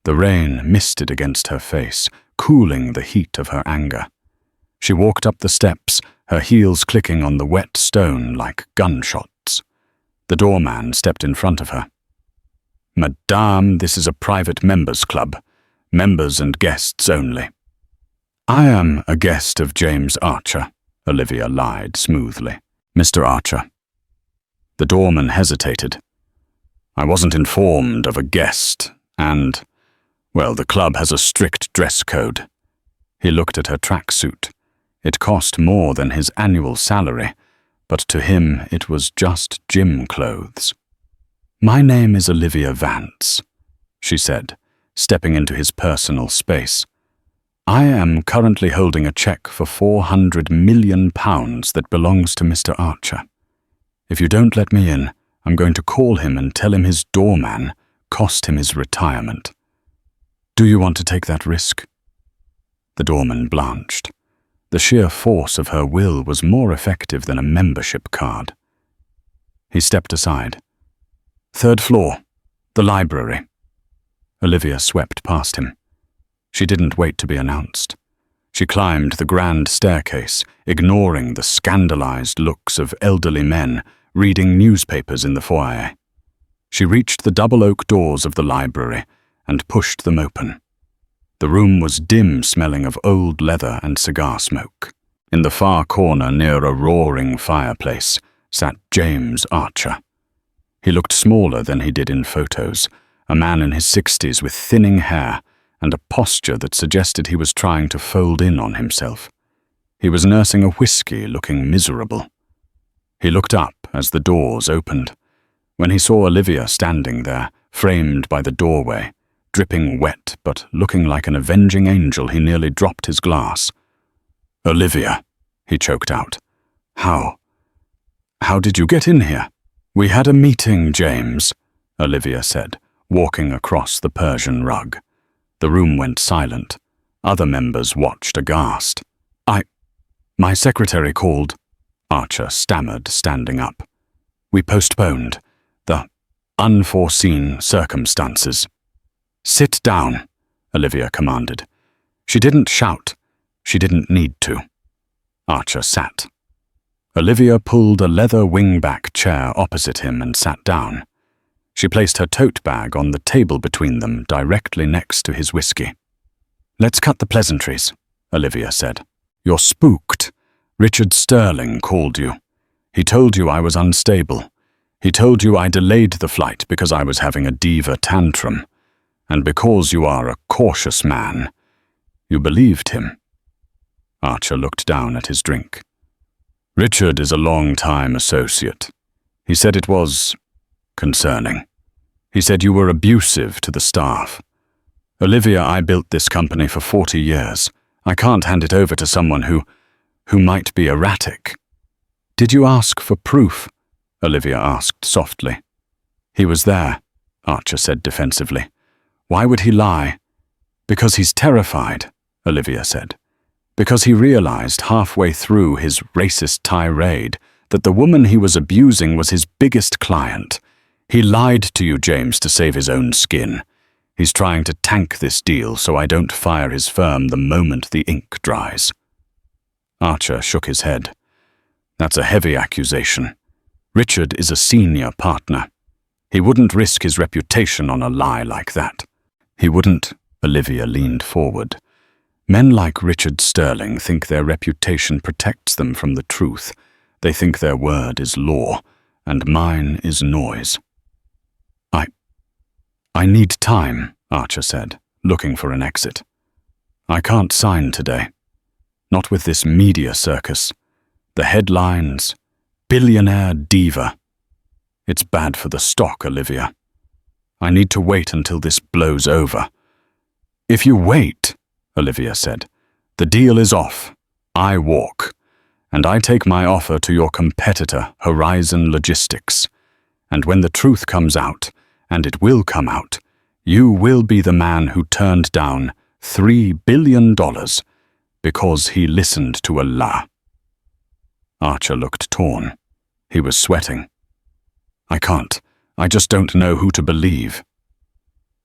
A: The rain misted against her face, cooling the heat of her anger. She walked up the steps, her heels clicking on the wet stone like gunshots. The doorman stepped in front of her. "Madame, this is a private members' club. Members and guests only." "I am a guest of James Archer," Olivia lied smoothly. "Mr. Archer." The doorman hesitated. "I wasn't informed of a guest, and, well, the club has a strict dress code." He looked at her tracksuit. It cost more than his annual salary, but to him it was just gym clothes. "My name is Olivia Vance," she said, stepping into his personal space. "I am currently holding a check for £400 million that belongs to Mr. Archer. If you don't let me in, I'm going to call him and tell him his doorman cost him his retirement. Do you want to take that risk?" The doorman blanched. The sheer force of her will was more effective than a membership card. He stepped aside. "Third floor, the library." Olivia swept past him. She didn't wait to be announced. She climbed the grand staircase, ignoring the scandalized looks of elderly men reading newspapers in the foyer. She reached the double oak doors of the library and pushed them open. The room was dim, smelling of old leather and cigar smoke. In the far corner near a roaring fireplace sat James Archer. He looked smaller than he did in photos, a man in his 60s with thinning hair and a posture that suggested he was trying to fold in on himself. He was nursing a whiskey, looking miserable. He looked up as the doors opened. When he saw Olivia standing there, framed by the doorway, dripping wet but looking like an avenging angel, he nearly dropped his glass. "Olivia," he choked out. How did you get in here?" "We had a meeting, James," Olivia said, walking across the Persian rug. The room went silent. Other members watched aghast. My secretary called," Archer stammered, standing up. "We postponed. The unforeseen circumstances." "Sit down," Olivia commanded. She didn't shout. She didn't need to. Archer sat. Olivia pulled a leather wingback chair opposite him and sat down. She placed her tote bag on the table between them, directly next to his whiskey. "Let's cut the pleasantries," Olivia said. "You're spooked. Richard Sterling called you. He told you I was unstable. He told you I delayed the flight because I was having a diva tantrum. And because you are a cautious man, you believed him." Archer looked down at his drink. "Richard is a long-time associate. He said it was concerning. He said you were abusive to the staff. Olivia, I built this company for 40 years. I can't hand it over to someone who might be erratic." "Did you ask for proof?" Olivia asked softly. "He was there," Archer said defensively. "Why would he lie?" "Because he's terrified," Olivia said. "Because he realized halfway through his racist tirade that the woman he was abusing was his biggest client. He lied to you, James, to save his own skin. He's trying to tank this deal so I don't fire his firm the moment the ink dries." Archer shook his head. "That's a heavy accusation. Richard is a senior partner. He wouldn't risk his reputation on a lie like that. He wouldn't. Olivia leaned forward. Men like Richard Sterling think their reputation protects them from the truth. They think their word is law, and mine is noise. I need time, Archer said, looking for an exit. I can't sign today. Not with this media circus. The headlines, billionaire diva. It's bad for the stock, Olivia. I need to wait until this blows over. If you wait, Olivia said, the deal is off. I walk. And I take my offer to your competitor, Horizon Logistics. And when the truth comes out, and it will come out, you will be the man who turned down $3 billion because he listened to Allah. Archer looked torn. He was sweating. I can't. I just don't know who to believe.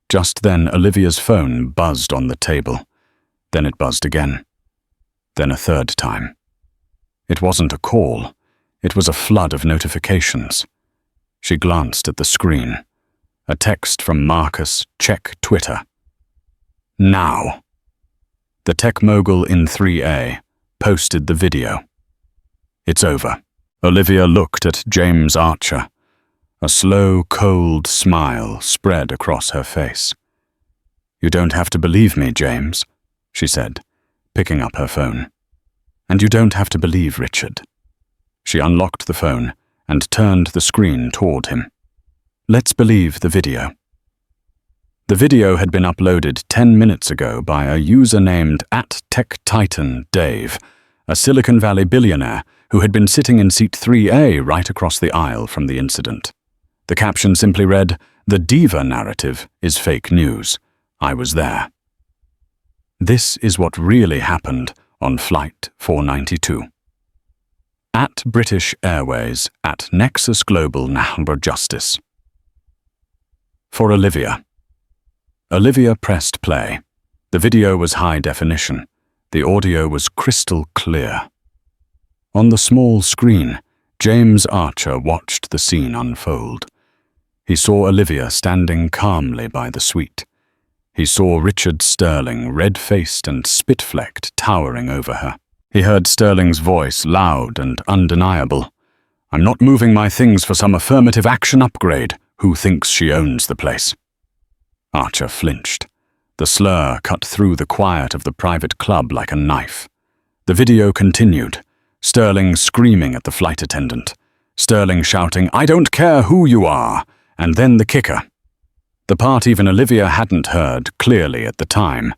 A: Just then, Olivia's phone buzzed on the table. Then it buzzed again. Then a third time. It wasn't a call. It was a flood of notifications. She glanced at the screen. A text from Marcus, check Twitter. Now. The tech mogul in 3A posted the video. It's over. Olivia looked at James Archer. A slow, cold smile spread across her face. You don't have to believe me, James, she said, picking up her phone. And you don't have to believe Richard. She unlocked the phone and turned the screen toward him. Let's believe the video. The video had been uploaded 10 minutes ago by a user named @TechTitanDave, a Silicon Valley billionaire who had been sitting in seat 3A right across the aisle from the incident. The caption simply read, "The diva narrative is fake news. I was there." This is what really happened on Flight 492. At British Airways, at Nexus Global Nahbar Justice. For Olivia. Olivia pressed play. The video was high definition. The audio was crystal clear. On the small screen, James Archer watched the scene unfold. He saw Olivia standing calmly by the suite. He saw Richard Sterling, red-faced and spit-flecked, towering over her. He heard Sterling's voice, loud and undeniable. "I'm not moving my things for some affirmative action upgrade. Who thinks she owns the place?" Archer flinched. The slur cut through the quiet of the private club like a knife. The video continued, Sterling screaming at the flight attendant, Sterling shouting, "I don't care who you are," and then the kicker. The part even Olivia hadn't heard clearly at the time,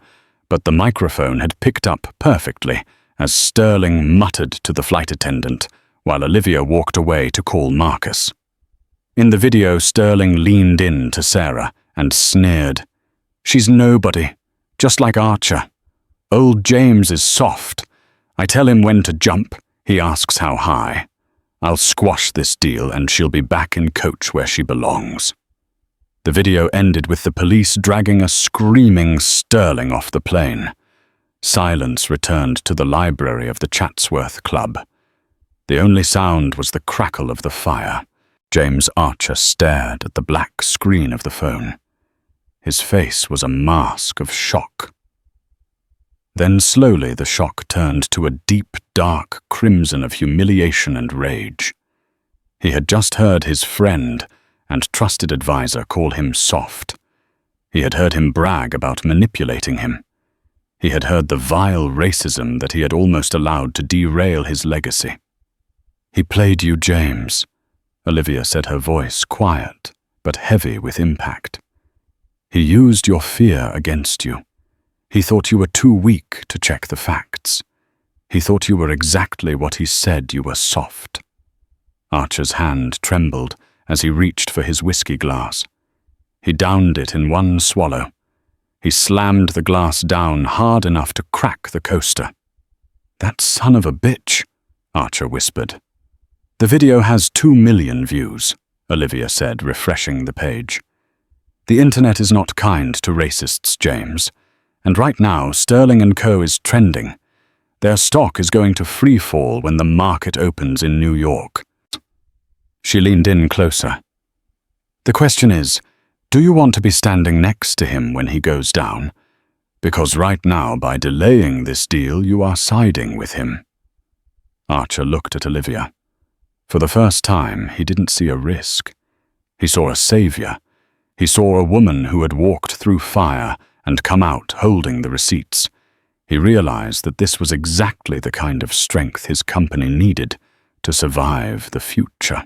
A: but the microphone had picked up perfectly as Sterling muttered to the flight attendant while Olivia walked away to call Marcus. In the video, Sterling leaned in to Sarah and sneered, "She's nobody, just like Archer. Old James is soft. I tell him when to jump, he asks how high. I'll squash this deal and she'll be back in coach where she belongs." The video ended with the police dragging a screaming Sterling off the plane. Silence returned to the library of the Chatsworth Club. The only sound was the crackle of the fire. James Archer stared at the black screen of the phone. His face was a mask of shock. Then slowly the shock turned to a deep, dark crimson of humiliation and rage. He had just heard his friend and trusted advisor call him soft. He had heard him brag about manipulating him. He had heard the vile racism that he had almost allowed to derail his legacy. "He played you, James," Olivia said, her voice quiet but heavy with impact. "He used your fear against you. He thought you were too weak to check the facts. He thought you were exactly what he said you were, soft." Archer's hand trembled as he reached for his whiskey glass. He downed it in one swallow. He slammed the glass down hard enough to crack the coaster. "That son of a bitch," Archer whispered. "The video has 2 million views," Olivia said, refreshing the page. "The internet is not kind to racists, James. And right now, Sterling & Co. is trending. Their stock is going to free fall when the market opens in New York." She leaned in closer. The question is, do you want to be standing next to him when he goes down? Because right now, by delaying this deal, you are siding with him. Archer looked at Olivia. For the first time, he didn't see a risk. He saw a savior. He saw a woman who had walked through fire and come out holding the receipts. He realized that this was exactly the kind of strength his company needed to survive the future.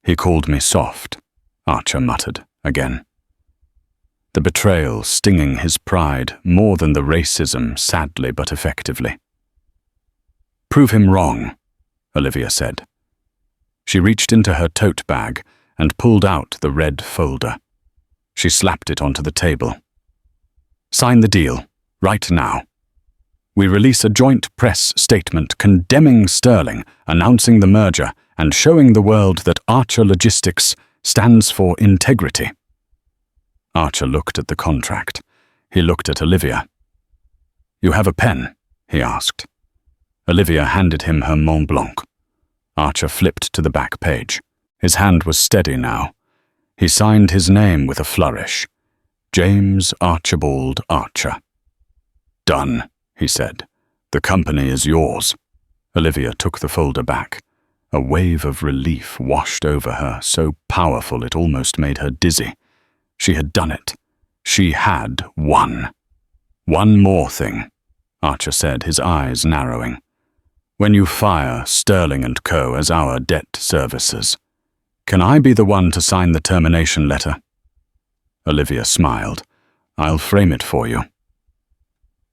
A: He called me soft, Archer muttered again. The betrayal stinging his pride more than the racism, sadly but effectively. Prove him wrong, Olivia said. She reached into her tote bag and pulled out the red folder. She slapped it onto the table. Sign the deal, right now. We release a joint press statement condemning Sterling, announcing the merger, and showing the world that Archer Logistics stands for integrity. Archer looked at the contract. He looked at Olivia. You have a pen? He asked. Olivia handed him her Mont Blanc. Archer flipped to the back page. His hand was steady now. He signed his name with a flourish. James Archibald Archer. Done, he said. The company is yours. Olivia took the folder back. A wave of relief washed over her, so powerful it almost made her dizzy. She had done it. She had won. One more thing, Archer said, his eyes narrowing. When you fire Sterling & Co. as our debt servicers, can I be the one to sign the termination letter? Olivia smiled. I'll frame it for you.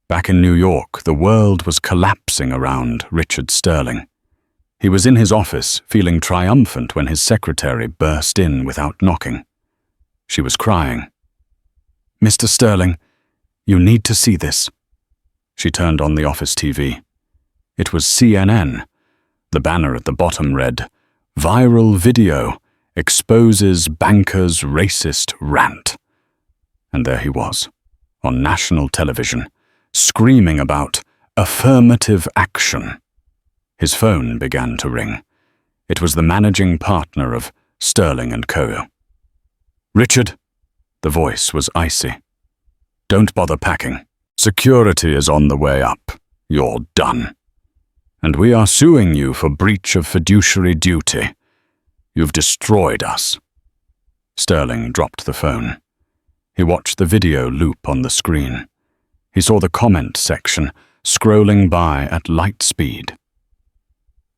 A: Back in New York, the world was collapsing around Richard Sterling. He was in his office, feeling triumphant when his secretary burst in without knocking. She was crying. Mr. Sterling, you need to see this. She turned on the office TV. It was CNN. The banner at the bottom read, Viral video exposes banker's racist rant. And there he was, on national television, screaming about affirmative action. His phone began to ring. It was the managing partner of Sterling & Co. Richard, the voice was icy. Don't bother packing. Security is on the way up. You're done. And we are suing you for breach of fiduciary duty. You've destroyed us. Sterling dropped the phone. He watched the video loop on the screen. He saw the comment section scrolling by at light speed.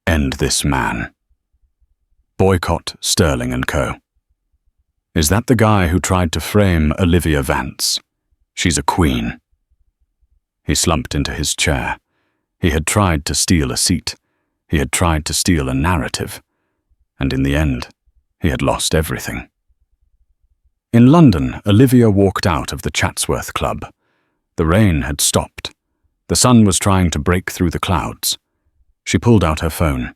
A: End this man. Boycott Sterling & Co. Is that the guy who tried to frame Olivia Vance? She's a queen. He slumped into his chair. He had tried to steal a seat. He had tried to steal a narrative. And in the end, he had lost everything. In London, Olivia walked out of the Chatsworth Club. The rain had stopped. The sun was trying to break through the clouds. She pulled out her phone.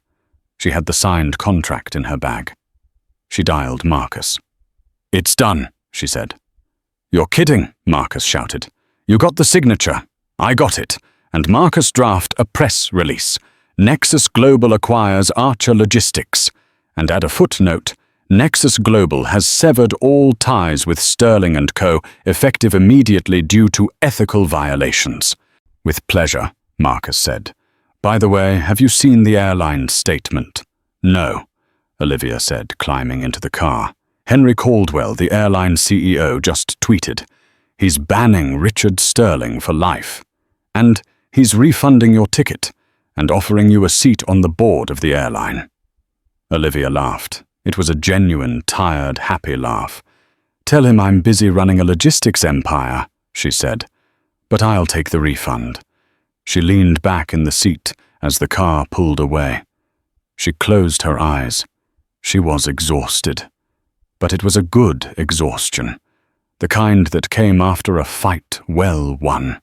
A: She had the signed contract in her bag. She dialed Marcus. It's done, she said. You're kidding, Marcus shouted. You got the signature. I got it. And Marcus draft a press release. Nexus Global acquires Archer Logistics. And add a footnote, Nexus Global has severed all ties with Sterling & Co. effective immediately due to ethical violations. With pleasure, Marcus said. By the way, have you seen the airline statement? No, Olivia said, climbing into the car. Henry Caldwell, the airline CEO, just tweeted. He's banning Richard Sterling for life. And he's refunding your ticket and offering you a seat on the board of the airline. Olivia laughed. It was a genuine, tired, happy laugh. Tell him I'm busy running a logistics empire, she said. But I'll take the refund. She leaned back in the seat as the car pulled away. She closed her eyes. She was exhausted. But it was a good exhaustion, the kind that came after a fight well won.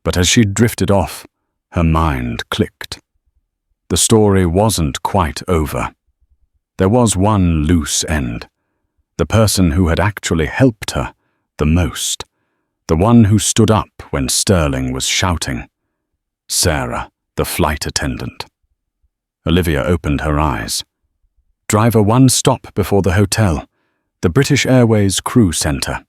A: But as she drifted off, her mind clicked. The story wasn't quite over. There was one loose end. The person who had actually helped her the most. The one who stood up when Sterling was shouting. Sarah, the flight attendant. Olivia opened her eyes. driver one stop before the hotel, the British Airways Crew Centre.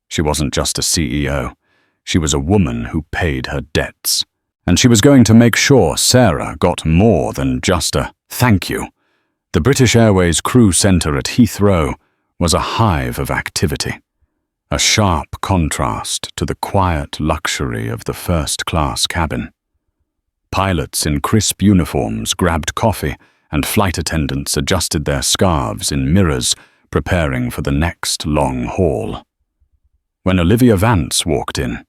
A: She wasn't just a CEO. She was a woman who paid her debts. And she was going to make sure Sarah got more than just a thank you. The British Airways Crew Centre at Heathrow was a hive of activity, a sharp contrast to the quiet luxury of the first-class cabin. Pilots in crisp uniforms grabbed coffee, and flight attendants adjusted their scarves in mirrors, preparing for the next long haul. When Olivia Vance walked in,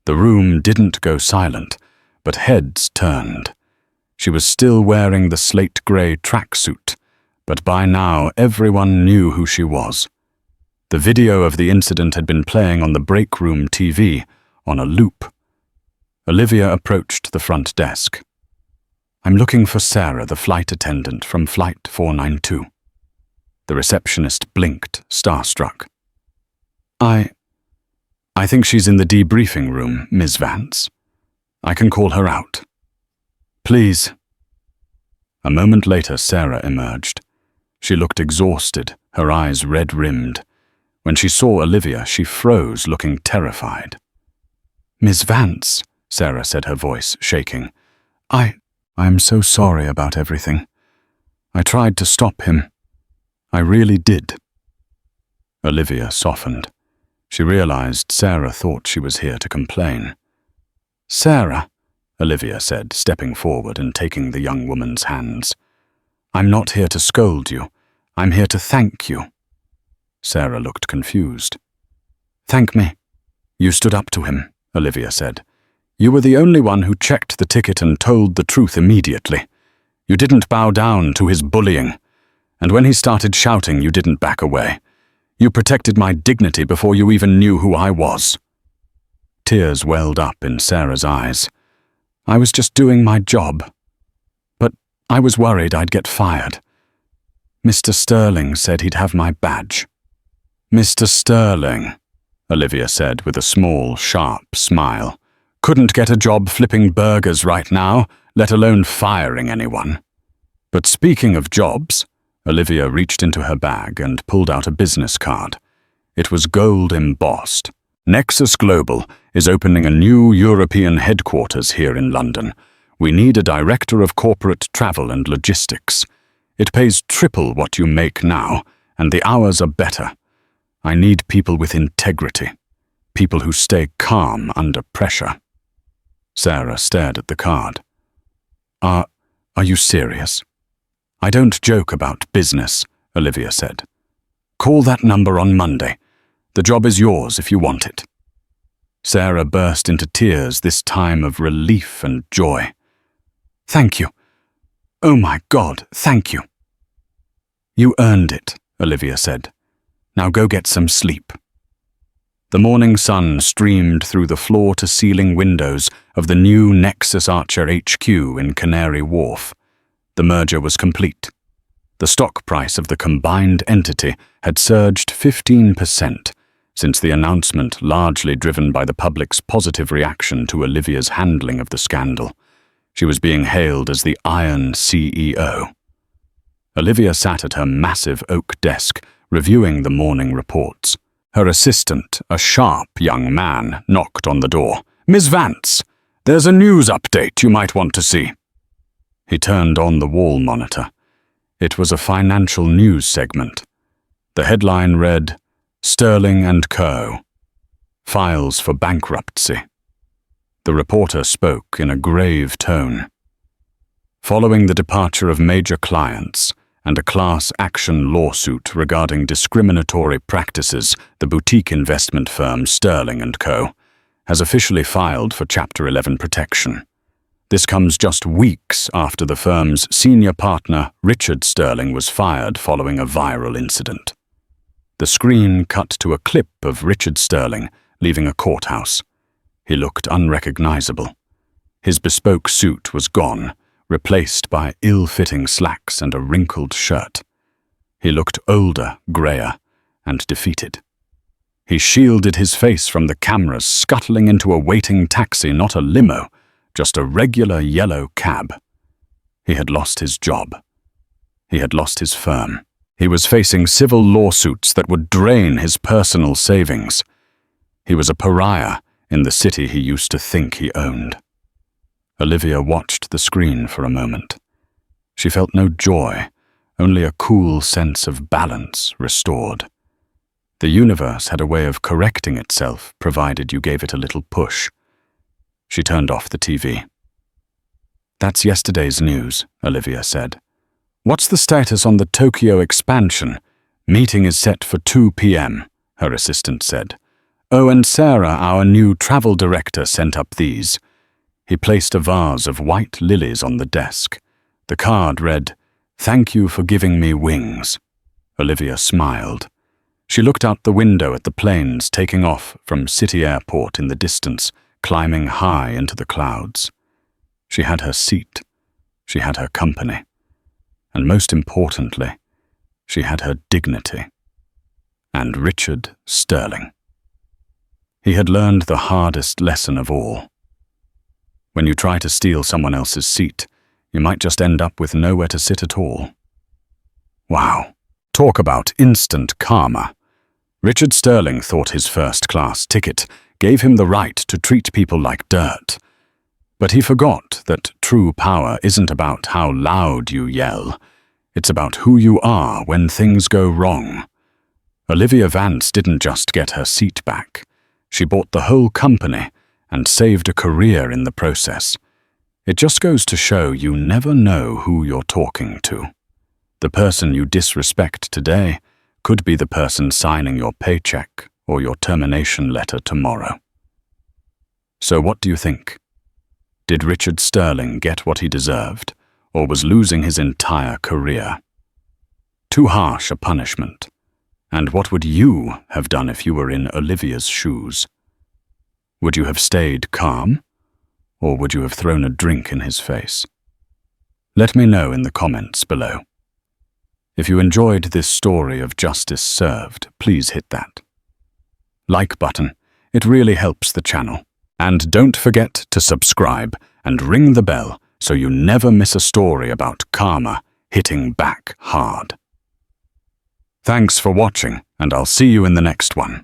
A: the room didn't go silent, but heads turned. She was still wearing the slate-grey tracksuit, but by now everyone knew who she was. The video of the incident had been playing on the break room TV, on a loop. Olivia approached the front desk. "I'm looking for Sarah, the flight attendant from Flight 492. The receptionist blinked, starstruck. I think she's in the debriefing room, Ms. Vance. I can call her out." "Please." A moment later, Sarah emerged. She looked exhausted, her eyes red-rimmed. When she saw Olivia, she froze, looking terrified. "Ms. Vance," Sarah said, her voice shaking. I'm so sorry about everything. I tried to stop him. I really did." Olivia softened. She realized Sarah thought she was here to complain. "Sarah," Olivia said, stepping forward and taking the young woman's hands. "I'm not here to scold you. I'm here to thank you." Sarah looked confused. "Thank me. You stood up to him," Olivia said. "You were the only one who checked the ticket and told the truth immediately. You didn't bow down to his bullying. And when he started shouting, you didn't back away. You protected my dignity before you even knew who I was." Tears welled up in Sarah's eyes. "I was just doing my job. But I was worried I'd get fired. Mr. Sterling said he'd have my badge." "Mr. Sterling," Olivia said with a small, sharp smile, "couldn't get a job flipping burgers right now, let alone firing anyone." "But speaking of jobs," Olivia reached into her bag and pulled out a business card. It was gold embossed. "Nexus Global is opening a new European headquarters here in London. We need a director of corporate travel and logistics. It pays triple what you make now, and the hours are better. I need people with integrity, people who stay calm under pressure." Sarah stared at the card. Are you serious?" "I don't joke about business," Olivia said. "Call that number on Monday. The job is yours if you want it." Sarah burst into tears, this time of relief and joy. "Thank you. Oh my God, thank you." "You earned it," Olivia said. "Now go get some sleep." The morning sun streamed through the floor-to-ceiling windows of the new Nexus Archer HQ in Canary Wharf. The merger was complete. The stock price of the combined entity had surged 15% since the announcement, largely driven by the public's positive reaction to Olivia's handling of the scandal. She was being hailed as the Iron CEO. Olivia sat at her massive oak desk, reviewing the morning reports. Her assistant, a sharp young man, knocked on the door. "Ms. Vance, there's a news update you might want to see." He turned on the wall monitor. It was a financial news segment. The headline read, "Sterling and Co. Files for bankruptcy." The reporter spoke in a grave tone. Following the departure of major clients and a class action lawsuit regarding discriminatory practices, the boutique investment firm Sterling and Co. has officially filed for Chapter 11 protection. This comes just weeks after the firm's senior partner, Richard Sterling, was fired following a viral incident. The screen cut to a clip of Richard Sterling leaving a courthouse. He looked unrecognizable. His bespoke suit was gone, replaced by ill-fitting slacks and a wrinkled shirt. He looked older, grayer, and defeated. He shielded his face from the cameras, scuttling into a waiting taxi, not a limo, just a regular yellow cab. He had lost his job. He had lost his firm. He was facing civil lawsuits that would drain his personal savings. He was a pariah in the city he used to think he owned. Olivia watched the screen for a moment. She felt no joy, only a cool sense of balance restored. The universe had a way of correcting itself, provided you gave it a little push. She turned off the TV. "That's yesterday's news," Olivia said. "What's the status on the Tokyo expansion?" "Meeting is set for 2 p.m., her assistant said. "Oh, and Sarah, our new travel director, sent up these." He placed a vase of white lilies on the desk. The card read, "Thank you for giving me wings." Olivia smiled. She looked out the window at the planes taking off from City Airport in the distance, climbing high into the clouds. She had her seat. She had her company. And most importantly, she had her dignity. And Richard Sterling. He had learned the hardest lesson of all. When you try to steal someone else's seat, you might just end up with nowhere to sit at all. Wow. Talk about instant karma. Richard Sterling thought his first-class ticket gave him the right to treat people like dirt. But he forgot that true power isn't about how loud you yell. It's about who you are when things go wrong. Olivia Vance didn't just get her seat back. She bought the whole company and saved a career in the process. It just goes to show you never know who you're talking to. The person you disrespect today could be the person signing your paycheck or your termination letter tomorrow. So what do you think? Did Richard Sterling get what he deserved, or was losing his entire career? Too harsh a punishment. And what would you have done if you were in Olivia's shoes? Would you have stayed calm, or would you have thrown a drink in his face? Let me know in the comments below. If you enjoyed this story of justice served, please hit that like button. It really helps the channel. And don't forget to subscribe and ring the bell so you never miss a story about karma hitting back hard. Thanks for watching, and I'll see you in the next one.